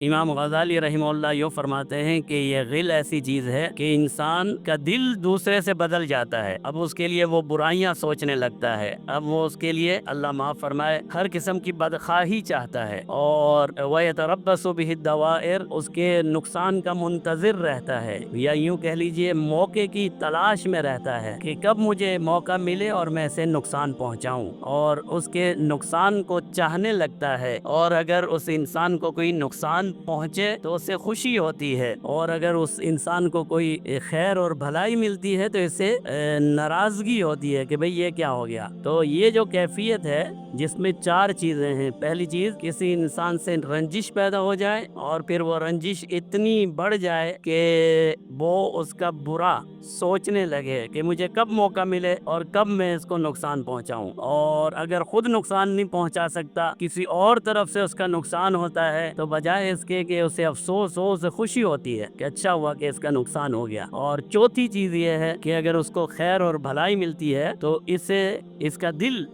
امام غزالی رحمہ اللہ یوں فرماتے ہیں کہ یہ غل ایسی چیز ہے کہ انسان کا دل دوسرے سے بدل جاتا ہے، اب اس کے لیے وہ برائیاں سوچنے لگتا ہے، اب وہ اس کے لیے اللہ معاف فرمائے ہر قسم کی بدخواہی چاہتا ہے، اور وَيَتَرَبَّصُ بِهِ الدَّوَائِرُ اس کے نقصان کا منتظر رہتا ہے، یا یوں کہہ لیجئے موقع کی تلاش میں رہتا ہے کہ کب مجھے موقع ملے اور میں اسے نقصان پہنچاؤں، اور اس کے نقصان کو چاہنے لگتا ہے، اور اگر اس انسان کو کوئی نقصان پہنچے تو اسے خوشی ہوتی ہے، اور اگر اس انسان کو کوئی خیر اور بھلائی ملتی ہے تو اسے ناراضگی ہوتی ہے کہ بھئی یہ کیا ہو گیا۔ تو یہ جو کیفیت ہے جس میں چار چیزیں ہیں، پہلی چیز کسی انسان سے رنجش پیدا ہو جائے، اور پھر وہ رنجش اتنی بڑھ جائے کہ وہ اس کا برا سوچنے لگے کہ مجھے کب موقع ملے اور کب میں اس کو نقصان پہنچاؤں، اور اگر خود نقصان نہیں پہنچا سکتا کسی اور طرف سے اس کا نقصان ہوتا ہے تو بجائے اس کے کہ اسے افسوس ہو، اسے خوشی ہوتی ہے کہ اچھا ہوا کہ اس کا نقصان ہو گیا۔ اور چوتھی چیز یہ ہے کہ اگر اس کو خیر اور بھلائی ملتی ہے تو اس کا دل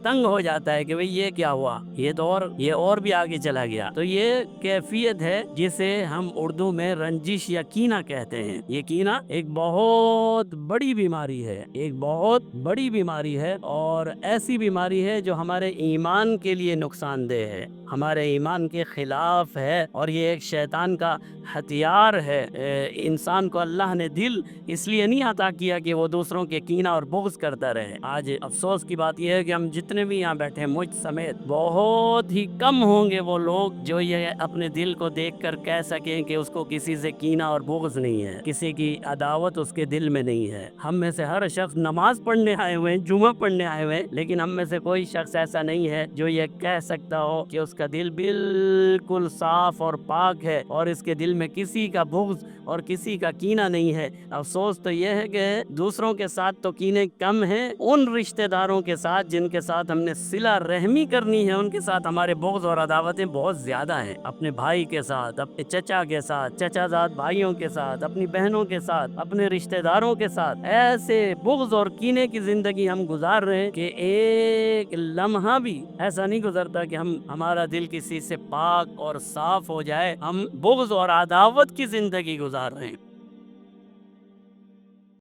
تنگ ہو جاتا ہے کہ بھئی یہ کیا ہوا، یہ اور بھی آگے چلا گیا۔ تو یہ کیفیت ہے جسے ہم اردو میں رنجش یا کینہ کہتے ہیں۔ یہ کینہ ایک بہت بڑی بیماری ہے، ایک بہت بڑی بیماری ہے، اور ایسی بیماری ہے جو ہمارے ایمان کے لیے نقصان دہ ہے، ہمارے ایمان کے خلاف ہے، اور یہ ایک شیطان کا ہتھیار ہے۔ انسان کو اللہ نے دل اس لیے نہیں عطا کیا کہ وہ دوسروں کے کینہ اور بغض کرتا رہے۔ آج افسوس کی بات یہ ہے کہ ہم جتنے بھی یہاں بیٹھے ہیں، مجھ سمیت بہت ہی کم ہوں گے وہ لوگ جو یہ اپنے دل کو دیکھ کر کہہ سکیں کہ اس کو کسی سے کینہ اور بغض نہیں ہے، کسی کی عداوت اس کے دل میں نہیں ہے۔ ہم میں سے ہر شخص نماز پڑھنے آئے ہوئے ہیں، جمعہ پڑھنے آئے ہوئے ہیں، لیکن ہم میں سے کوئی شخص ایسا نہیں ہے جو یہ کہہ سکتا ہو کہ اس کا دل بالکل صاف اور پاک ہے اور اس کے دل میں کسی کا بغض اور کسی کا کینہ نہیں ہے۔ افسوس تو یہ ہے کہ دوسروں کے ساتھ تو کینے کم ہیں، ان رشتہ داروں کے ساتھ جن کے ساتھ ہم نے صلہ رحمی کرنی ہے ان کے ساتھ ہمارے بغض اور عداوتیں بہت زیادہ ہیں۔ اپنے بھائی کے ساتھ، اپنے چچا کے ساتھ، چچا زاد بھائیوں کے ساتھ، اپنی بہنوں کے ساتھ، اپنے رشتہ داروں کے ساتھ ایسے بغض اور کینے کی زندگی ہم گزار رہے ہیں کہ ایک لمحہ بھی ایسا نہیں گزرتا کہ ہمارا دل کسی سے پاک اور صاف ہو جائے۔ ہم بغض اور عداوت کی زندگی گزار رہے ہیں۔